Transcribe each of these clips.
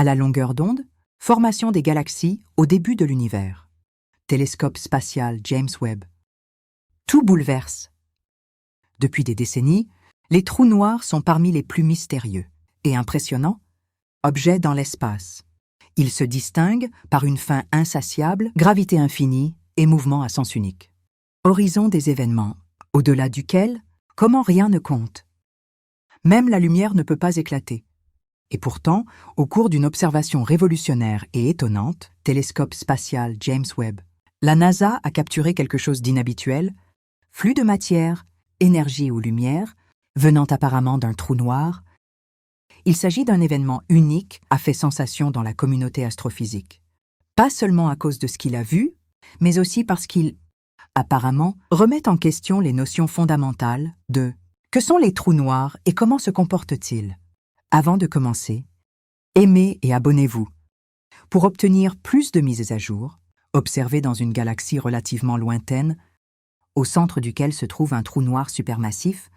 à la longueur d'onde, formation des galaxies au début de l'univers. Télescope spatial James Webb. Tout bouleverse. Depuis des décennies, les trous noirs sont parmi les plus mystérieux et impressionnants objets dans l'espace. Ils se distinguent par une fin insatiable, gravité infinie et mouvement à sens unique. Horizon des événements, au-delà duquel, comment rien ne compte. Même la lumière ne peut pas éclater. Et pourtant, au cours d'une observation révolutionnaire et étonnante, télescope spatial James Webb, la NASA a capturé quelque chose d'inhabituel, flux de matière, énergie ou lumière, venant apparemment d'un trou noir. Il s'agit d'un événement unique, a fait sensation dans la communauté astrophysique. Pas seulement à cause de ce qu'il a vu, mais aussi parce qu'il, apparemment, remet en question les notions fondamentales de « que sont les trous noirs et comment se comportent-ils ?» Avant de commencer, aimez et abonnez-vous. Pour obtenir plus de mises à jour, observez dans une galaxie relativement lointaine, au centre duquel se trouve un trou noir supermassif,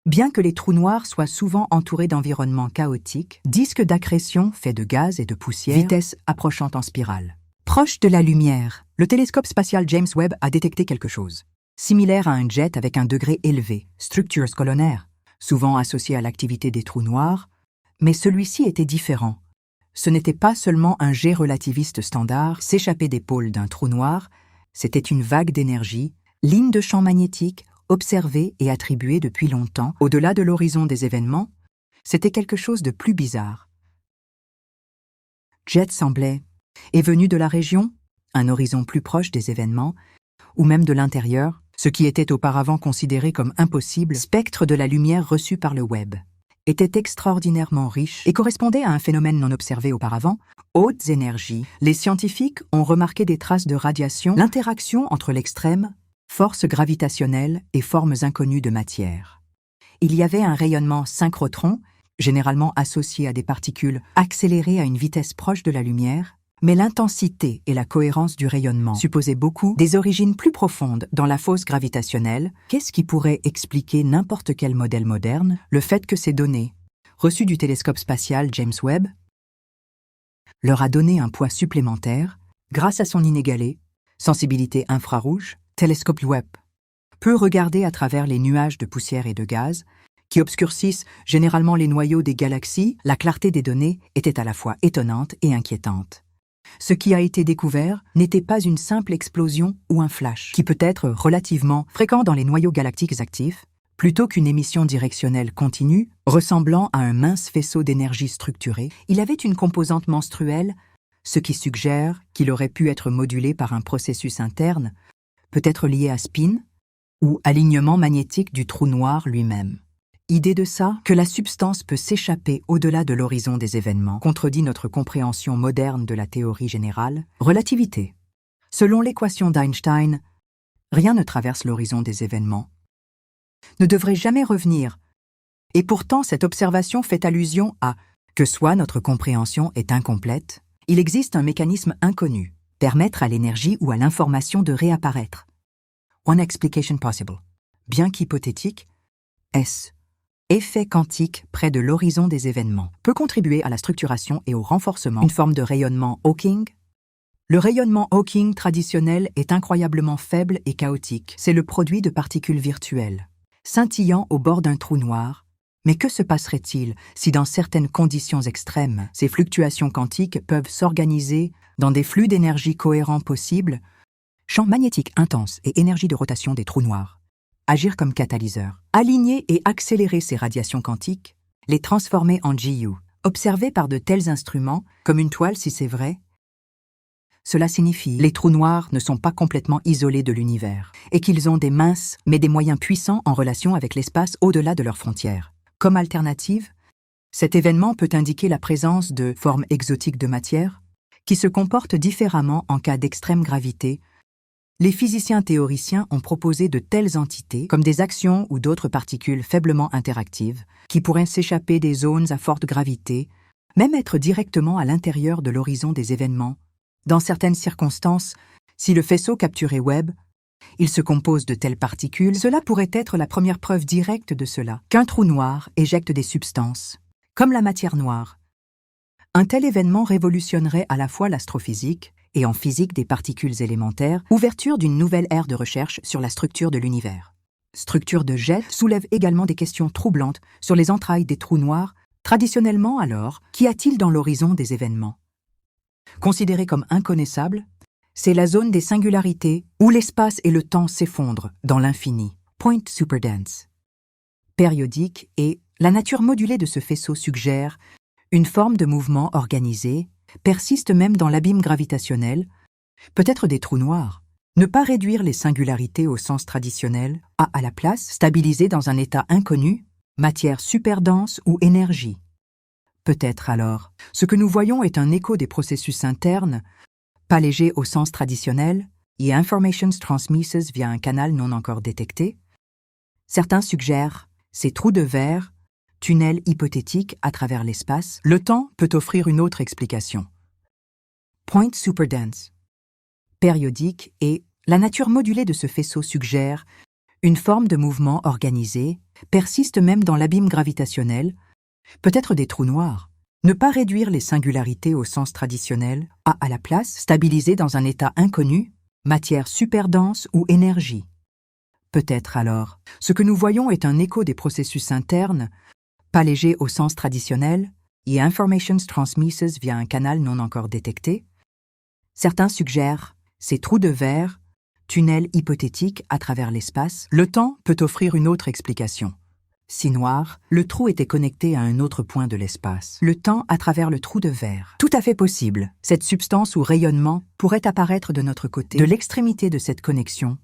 bien que les trous noirs soient souvent entourés d'environnements chaotiques, disques d'accrétion faits de gaz et de poussière, vitesse approchant en spirale. Proche de la lumière, le télescope spatial James Webb a détecté quelque chose. Similaire à un jet avec un degré élevé, structures colonnaires, souvent associé à l'activité des trous noirs, mais celui-ci était différent. Ce n'était pas seulement un jet relativiste standard, s'échapper des pôles d'un trou noir, c'était une vague d'énergie, ligne de champ magnétique, observée et attribuée depuis longtemps, au-delà de l'horizon des événements, c'était quelque chose de plus bizarre. Jet semblait, est venu de la région, un horizon plus proche des événements, ou même de l'intérieur, ce qui était auparavant considéré comme impossible, spectre de la lumière reçue par le Webb, était extraordinairement riche et correspondait à un phénomène non observé auparavant, hautes énergies. Les scientifiques ont remarqué des traces de radiation, l'interaction entre l'extrême, force gravitationnelle et formes inconnues de matière. Il y avait un rayonnement synchrotron, généralement associé à des particules accélérées à une vitesse proche de la lumière, mais l'intensité et la cohérence du rayonnement supposaient beaucoup des origines plus profondes dans la fosse gravitationnelle. Qu'est-ce qui pourrait expliquer n'importe quel modèle moderne le fait que ces données, reçues du télescope spatial James Webb, leur a donné un poids supplémentaire grâce à son inégalée sensibilité infrarouge. Télescope Webb peut regarder à travers les nuages de poussière et de gaz qui obscurcissent généralement les noyaux des galaxies. La clarté des données était à la fois étonnante et inquiétante. Ce qui a été découvert n'était pas une simple explosion ou un flash, qui peut être relativement fréquent dans les noyaux galactiques actifs, plutôt qu'une émission directionnelle continue, ressemblant à un mince faisceau d'énergie structurée. Il avait une composante menstruelle, ce qui suggère qu'il aurait pu être modulé par un processus interne, peut-être lié à spin ou alignement magnétique du trou noir lui-même. Idée de ça, que la substance peut s'échapper au-delà de l'horizon des événements, contredit notre compréhension moderne de la théorie générale. Relativité. Selon l'équation d'Einstein, rien ne traverse l'horizon des événements, ne devrait jamais revenir. Et pourtant, cette observation fait allusion à que soit notre compréhension est incomplète, il existe un mécanisme inconnu, permettre à l'énergie ou à l'information de réapparaître. One explication possible. Bien qu'hypothétique, est-ce effet quantique près de l'horizon des événements peut contribuer à la structuration et au renforcement, une forme de rayonnement Hawking. Le rayonnement Hawking traditionnel est incroyablement faible et chaotique. C'est le produit de particules virtuelles, scintillant au bord d'un trou noir. Mais que se passerait-il si dans certaines conditions extrêmes, ces fluctuations quantiques peuvent s'organiser dans des flux d'énergie cohérents possibles, champs magnétiques intenses et énergie de rotation des trous noirs? Agir comme catalyseur, aligner et accélérer ces radiations quantiques, les transformer en GU, observés par de tels instruments, comme une toile si c'est vrai. Cela signifie que les trous noirs ne sont pas complètement isolés de l'univers, et qu'ils ont des minces, mais des moyens puissants en relation avec l'espace au-delà de leurs frontières. Comme alternative, cet événement peut indiquer la présence de formes exotiques de matière, qui se comportent différemment en cas d'extrême gravité. Les physiciens théoriciens ont proposé de telles entités, comme des actions ou d'autres particules faiblement interactives, qui pourraient s'échapper des zones à forte gravité, même être directement à l'intérieur de l'horizon des événements. Dans certaines circonstances, si le faisceau capturait Webb, il se compose de telles particules, cela pourrait être la première preuve directe de cela, qu'un trou noir éjecte des substances, comme la matière noire. Un tel événement révolutionnerait à la fois l'astrophysique et en physique des particules élémentaires, ouverture d'une nouvelle ère de recherche sur la structure de l'univers. Structure de jet soulève également des questions troublantes sur les entrailles des trous noirs. Traditionnellement alors, qu'y a-t-il dans l'horizon des événements? Considéré comme inconnaissable, c'est la zone des singularités où l'espace et le temps s'effondrent dans l'infini. Point superdense. Périodique et la nature modulée de ce faisceau suggère une forme de mouvement organisé, persiste même dans l'abîme gravitationnel, peut-être des trous noirs. Ne pas réduire les singularités au sens traditionnel, à la place stabiliser dans un état inconnu, matière superdense ou énergie. Peut-être alors, ce que nous voyons est un écho des processus internes, pas légers au sens traditionnel, et informations transmises via un canal non encore détecté. Certains suggèrent ces trous de verre, tunnels hypothétiques à travers l'espace. Le temps peut offrir une autre explication. Point superdense. Périodique et la nature modulée de ce faisceau suggère une forme de mouvement organisé, persiste même dans l'abîme gravitationnel, peut-être des trous noirs. Ne pas réduire les singularités au sens traditionnel, à la place stabiliser dans un état inconnu, matière superdense ou énergie. Peut-être alors, ce que nous voyons est un écho des processus internes, pas légers au sens traditionnel, et informations transmises via un canal non encore détecté. Certains suggèrent ces trous de verre, tunnels hypothétiques à travers l'espace. Le temps peut offrir une autre explication. Si noir, le trou était connecté à un autre point de l'espace. Le temps à travers le trou de verre. Tout à fait possible. Cette substance ou rayonnement pourrait apparaître de notre côté. De l'extrémité de cette connexion,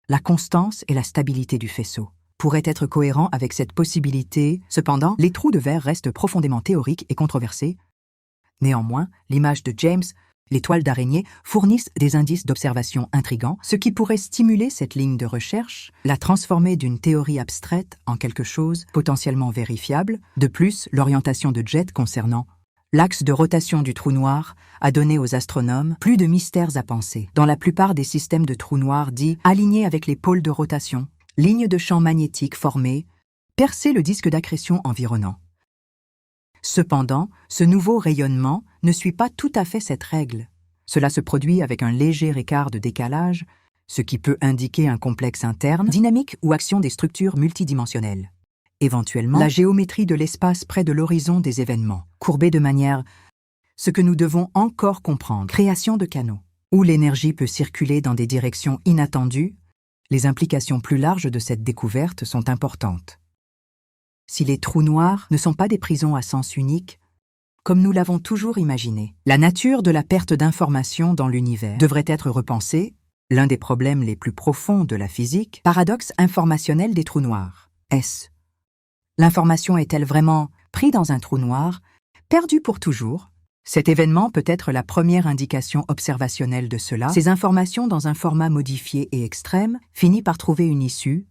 la constance et la stabilité du faisceau pourraient être cohérents avec cette possibilité. Cependant, les trous de verre restent profondément théoriques et controversés. Néanmoins, l'image de James, les toiles d'araignée, fournissent des indices d'observation intrigants, ce qui pourrait stimuler cette ligne de recherche, la transformer d'une théorie abstraite en quelque chose potentiellement vérifiable. De plus, l'orientation de Jet concernant l'axe de rotation du trou noir a donné aux astronomes plus de mystères à penser. Dans la plupart des systèmes de trous noirs dits alignés avec les pôles de rotation, lignes de champ magnétique formées, percer le disque d'accrétion environnant. Cependant, ce nouveau rayonnement ne suit pas tout à fait cette règle. Cela se produit avec un léger écart de décalage, ce qui peut indiquer un complexe interne, dynamique ou action des structures multidimensionnelles. Éventuellement, la géométrie de l'espace près de l'horizon des événements, courbée de manière ce que nous devons encore comprendre. Création de canaux, où l'énergie peut circuler dans des directions inattendues. Les implications plus larges de cette découverte sont importantes. Si les trous noirs ne sont pas des prisons à sens unique, comme nous l'avons toujours imaginé, la nature de la perte d'information dans l'univers devrait être repensée, l'un des problèmes les plus profonds de la physique, paradoxe informationnel des trous noirs. Est-ce l'information est-elle vraiment prise dans un trou noir, perdue pour toujours? Cet événement peut être la première indication observationnelle de cela. Ces informations dans un format modifié et extrême finissent par trouver une issue.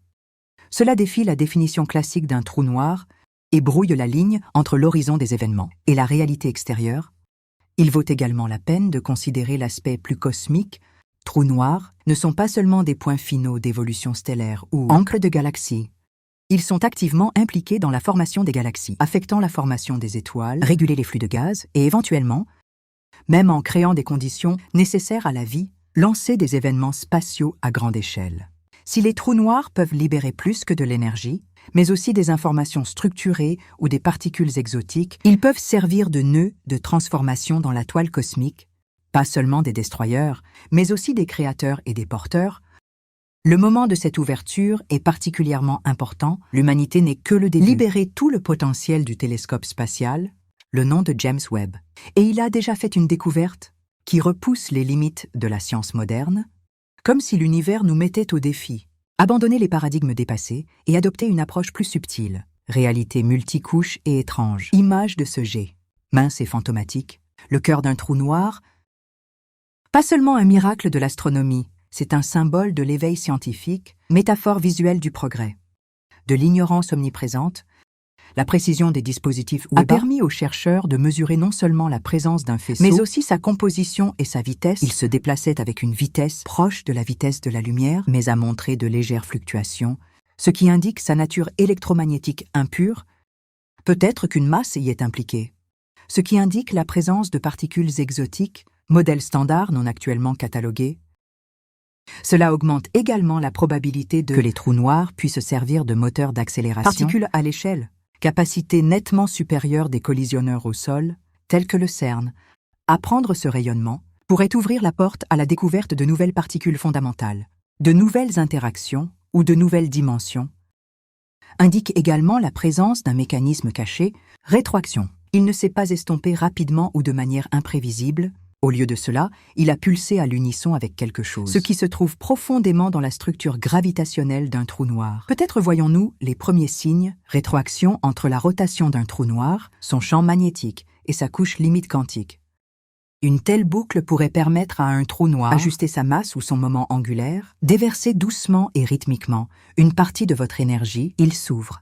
Cela défie la définition classique d'un trou noir et brouille la ligne entre l'horizon des événements et la réalité extérieure. Il vaut également la peine de considérer l'aspect plus cosmique. Trous noirs ne sont pas seulement des points finaux d'évolution stellaire ou encres de galaxies. Ils sont activement impliqués dans la formation des galaxies, affectant la formation des étoiles, réguler les flux de gaz et éventuellement, même en créant des conditions nécessaires à la vie, lancer des événements spatiaux à grande échelle. Si les trous noirs peuvent libérer plus que de l'énergie, mais aussi des informations structurées ou des particules exotiques, ils peuvent servir de nœuds de transformation dans la toile cosmique, pas seulement des destroyers, mais aussi des créateurs et des porteurs. Le moment de cette ouverture est particulièrement important. L'humanité n'est que le début. Libérer tout le potentiel du télescope spatial, le nom de James Webb. Et il a déjà fait une découverte qui repousse les limites de la science moderne, comme si l'univers nous mettait au défi. Abandonner les paradigmes dépassés et adopter une approche plus subtile. Réalité multicouche et étrange. Image de ce jet, mince et fantomatique, le cœur d'un trou noir. Pas seulement un miracle de l'astronomie, c'est un symbole de l'éveil scientifique, métaphore visuelle du progrès. De l'ignorance omniprésente, la précision des dispositifs a permis aux chercheurs de mesurer non seulement la présence d'un faisceau, mais aussi sa composition et sa vitesse. Il se déplaçait avec une vitesse proche de la vitesse de la lumière, mais a montré de légères fluctuations, ce qui indique sa nature électromagnétique impure. Peut-être qu'une masse y est impliquée. ce qui indique la présence de particules exotiques, modèles standards non actuellement catalogués. Cela augmente également la probabilité que les trous noirs puissent servir de moteur d'accélération. Particules à l'échelle, capacité nettement supérieure des collisionneurs au sol, tels que le CERN. Apprendre ce rayonnement pourrait ouvrir la porte à la découverte de nouvelles particules fondamentales, de nouvelles interactions ou de nouvelles dimensions. Indique également la présence d'un mécanisme caché, rétroaction. Il ne s'est pas estompé rapidement ou de manière imprévisible. Au lieu de cela, il a pulsé à l'unisson avec quelque chose, ce qui se trouve profondément dans la structure gravitationnelle d'un trou noir. Peut-être voyons-nous les premiers signes, rétroaction entre la rotation d'un trou noir, son champ magnétique et sa couche limite quantique. Une telle boucle pourrait permettre à un trou noir d'ajuster sa masse ou son moment angulaire, déverser doucement et rythmiquement une partie de votre énergie, il s'ouvre.